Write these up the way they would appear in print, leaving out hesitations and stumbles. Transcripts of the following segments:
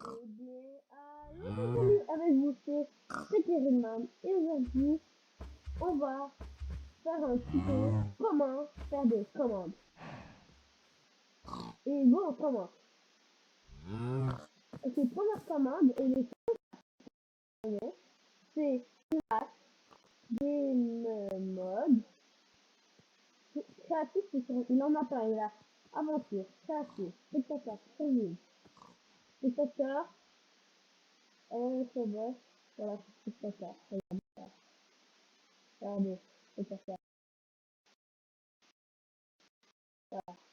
Eh bien, salut avec vous, c'est Keriman et aujourd'hui, on va faire un tuto comment faire des commandes. Et bon, on commence. Ok, première commande, et les premiers, c'est game mode. Créatif, il en a pas, il a aventure, créatif, spectateur, survie, spectateur, serveur, voilà, spectateur, regardez, spectateur,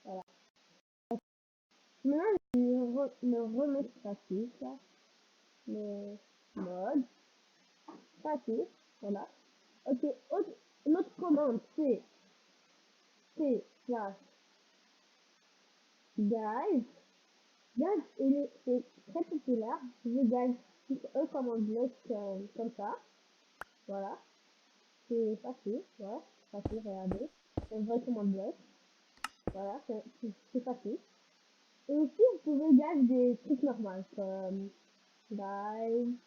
voilà. Maintenant, le remettre créatif, là, le mode, créatif, voilà. Ok, notre commande, c'est slash guys. Guys, c'est très populaire. Je veux guys, eux commande bloc comme ça. Voilà. C'est facile, ouais. Facile, regardez. C'est un vrai commande bloc. Voilà, c'est facile. Et aussi, vous pouvez guys des trucs normaux comme guys,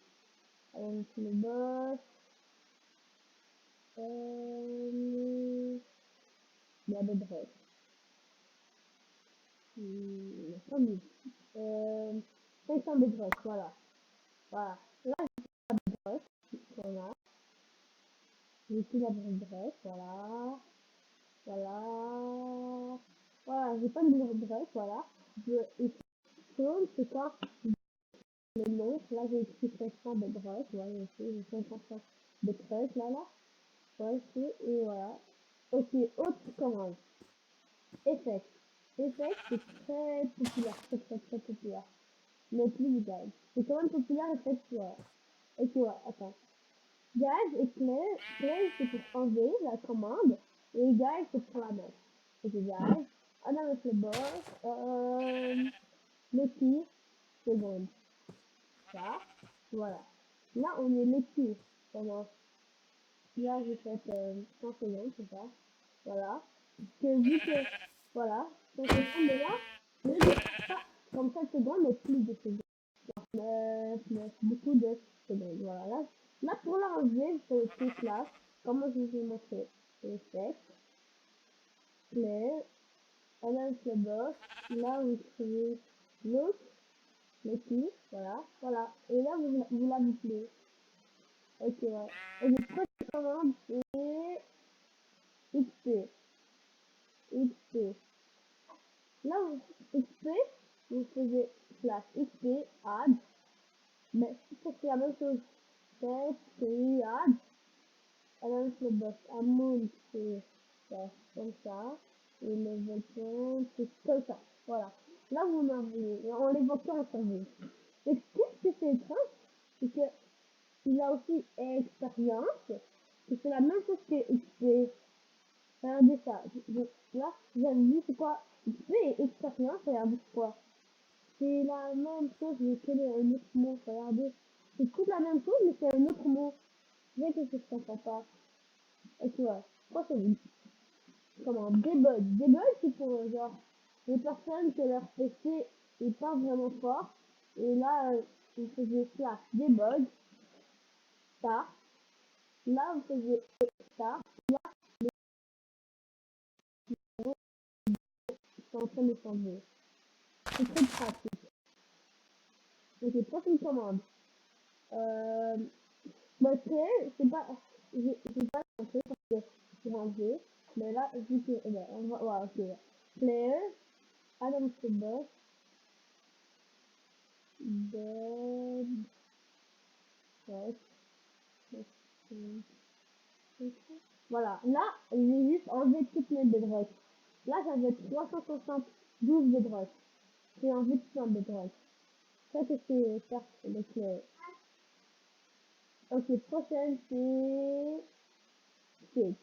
le boss, il y a des breaks. Comme 500 bedrocks, voilà. Voilà. Là, bedrock, voilà. J'ai plus la bedrock, voilà. Voilà. Voilà, j'ai pas de bedrock, voilà. Et c'est quand le nom, là j'ai écrit 500 bedrock, ouais, j'ai 500 bedrock, là. Ouais, et voilà. Ok, autre commande. Effect. Effect, c'est très populaire, très populaire. Mais plus guide. C'est quand même populaire Effect, ouais. Ok, ouais, attends. Guide et play, c'est pour enlever la commande. Et guide, c'est pour la mettre. Ok, guide. On a avec le boss. Le tir, seconde. Ça, voilà. Là, on est le tir. Comment? Là, j'ai fait 100 secondes, c'est ça. Voilà. Vu que, voilà, 100 secondes, mais là, pas comme 5 secondes, mais plus de secondes. 9, beaucoup de secondes. Voilà. Là pour l'enlever, je fais le truc là. Comment je vous ai montré. Effect, play, announce le boss. Là, vous créez l'autre, le tir. Voilà. Voilà. Et là, vous l'avez play. Ok, ouais. Et le premier commande, c'est XP. XP. Là, XP, vous faisiez slash XP, add. Mais c'est la même chose. C'est add. Annonce le boss. Amount, c'est comme ça. Et le volcan, c'est comme ça. Voilà. Là, vous m'envoyez. On l'évoquait en survie. Et qu'est-ce que c'est étrange? C'est que il a aussi expérience. Et c'est la même chose que XP. Regardez ça. Là, vous avez vu c'est quoi XP et expérience, regardez quoi. C'est la même chose, mais quel est un autre mot? Regardez. C'est toute la même chose, mais c'est un autre mot. C'est vrai que je comprends pas. Ok, ouais. Quoi, c'est comment debug. Debug, c'est pour genre les personnes que leur PC est pas vraiment fort. Et là, vous faisiez slash debug, start. Là, vous faisiez start. Là, c'est en train de changer. C'est très pratique. Ok, prochaine commande. Euh, bah, c'est pas, j'ai pas montré parce que c'est rangé. Mais là, vu que, ben, on va, ouais, ok. Player, Adam Boss, dead, ouais, voilà, là, j'ai juste enlevé toutes mes bedrocks. Là, j'avais 372 bedrocks. J'ai enlevé tout un bedrock. Ça, c'est faire avec le... Ok, prochaine, c'est... Stick.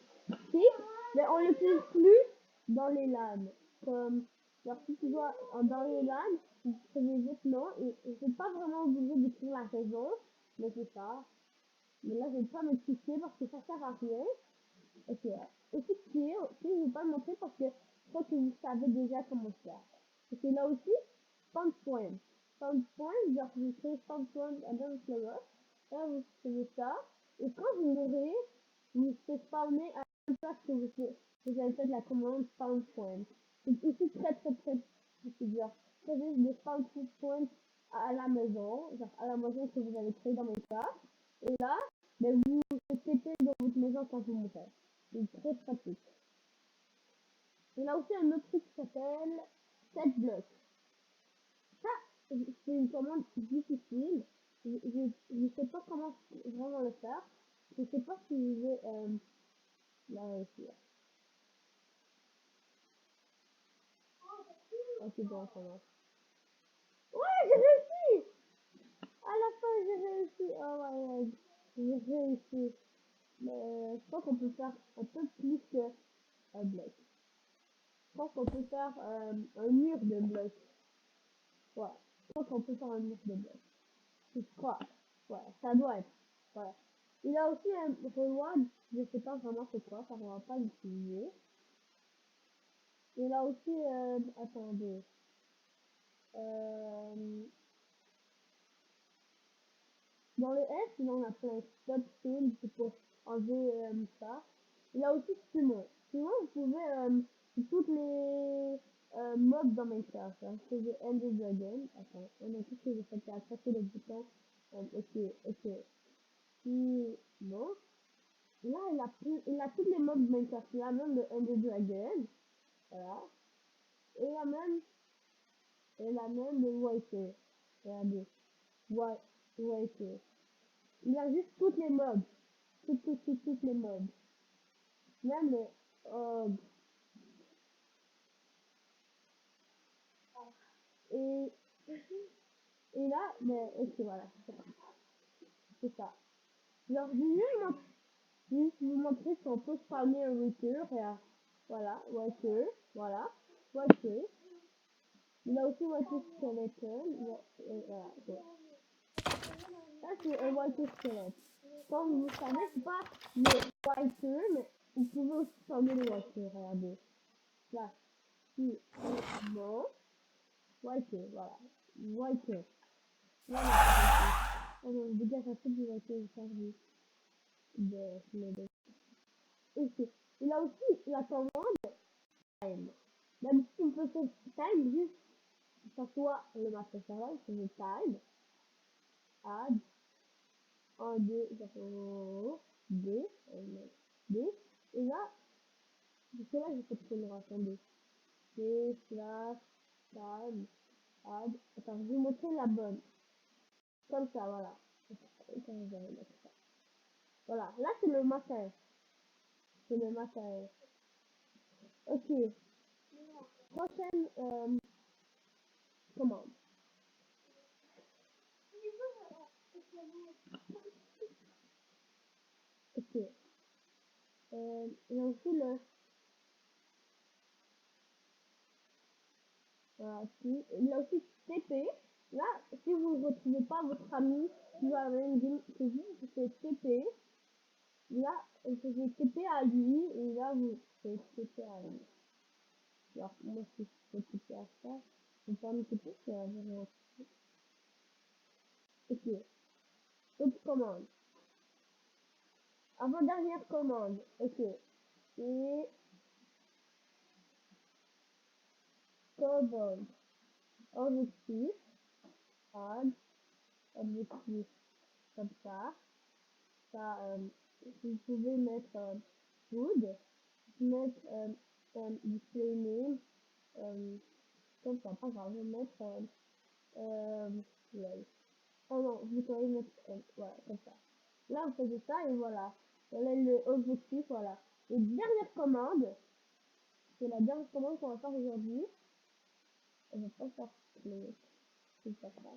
Stick, mais on l'utilise plus dans les LAN. Comme, genre, si tu vois, dans les LAN, tu faisais juste non, et c'est pas vraiment obligé d'écrire la raison, mais c'est ça. Mais là, je vais pas m'expliquer parce que ça sert à rien. Ok, aussi kill, je vais pas le montrer parce que je crois que vous savez déjà comment faire. Ok, là aussi, spawn point. spawn point, genre vous créez spawn point à Adam Flower, là vous faisiez ça, et quand vous mourrez, vous faites spawner à la place que vous avez fait la commande spawn point. C'est aussi très difficile, genre créer des spawn points à la maison, genre à la maison que vous avez créée dans Minecraft, et là, ben vous faites péter dans votre maison quand vous mourrez. C'est très pratique. Il y a aussi un autre truc qui s'appelle set block. Ça, c'est une commande difficile. Je sais pas comment vraiment le faire. Je sais pas si je vais la réussir. Ok, bon, ça marche. Ouais, j'ai réussi! À la fin, j'ai réussi. Oh my god. J'ai réussi. Mais je pense qu'on peut faire un peu plus que un bloc. Je pense qu'on peut faire un mur de blocs. Ouais. Je pense qu'on peut faire un mur de blocs. Je crois. Ouais, ça doit être. Ouais. Il a aussi un reward, je sais pas vraiment c'est quoi, ça on va pas l'utiliser. Il a aussi, attendez, euh, dans le S, il en a plein. Stop field, c'est pour enlever ça. Il a aussi Summon. Summon, vous pouvez, toutes les mobs dans Minecraft. Hein. C'est the Ender Dragon. Attends, on a tout ce que j'ai fait, c'est attraper le bouton. Ok. Summon. Là, il a toutes les mobs de Minecraft. Il a même le Ender Dragon. Voilà. Et il a même le Whiter. Regardez. Whiter. Il a juste toutes les mobs. Toutes les mobs. Même le Ogre. Et, et là, mais, ok, voilà. C'est ça. Alors, juste vous montrer qu'on peut spawner un Whiter. Voilà, Whiter. Voilà. Whiter. Il a aussi Whiter Skeleton. Voilà. Okay. Ça, c'est un Whiter Skeleton. Comme vous savez, c'est pas le Whiter, mais vous pouvez aussi spawner le Whiter. Regardez. Là. Si, bon. Whiter, voilà. Whiter. Voilà. Oh non, je dégage un peu du Whiter, je charge de. Ok. Il a aussi la commande time. Même si on peut faire time, juste que ça soit le master serveur, c'est le time. Add 1, 2, 0, 2, 2. Et là, parce que là, j'ai fait le attendez. C slash time add. Attends, je vais vous montrer la bonne. Comme ça, voilà. Voilà, là c'est le matin. C'est le matin. Ok. Prochaine commande. Ok. Et aussi le. Voilà, si. Il y a aussi TP. Là, si vous ne retrouvez pas votre ami qui va avoir une game que vous, c'est TP. Là, vous faisiez TP à lui et là, vous faites TP à lui. Alors, moi, si je fais TP à ça, je vais pas me TP, c'est à zéro. Ok. Autre commande. Avant-dernière commande. Ok. Et cobalt. Objectif. Add. Objectif. Comme ça. Ça, vous pouvez mettre food. Mettre display name. Comme ça, pas grave. Je vais mettre lol. Oh non, vous pouvez mettre voilà, comme ça. Là, vous faites ça et voilà. Voilà le objectif, voilà. Et dernière commande. C'est la dernière commande qu'on va faire aujourd'hui. On va pas faire le. C'est pas ça.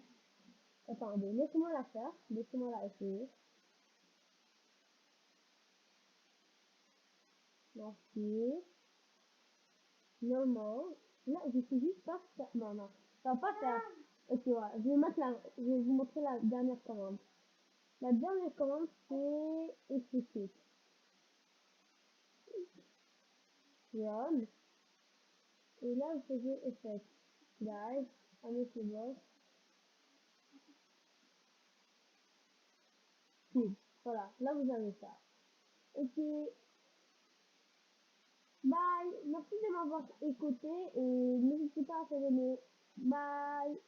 Attendez, laissez-moi la faire. Laissez-moi la essayer. Merci. Non. Là, je suis juste pas faire. Non. Ça va pas faire. Ok, voilà. Je vais vous montrer la dernière commande. La dernière commande, c'est execute. Run. Et là, vous faisiez effect. Live. Avec le boss. Kids. Voilà, là vous avez ça. Ok, bye. Merci de m'avoir écouté et n'hésitez pas à faire aimer. Bye.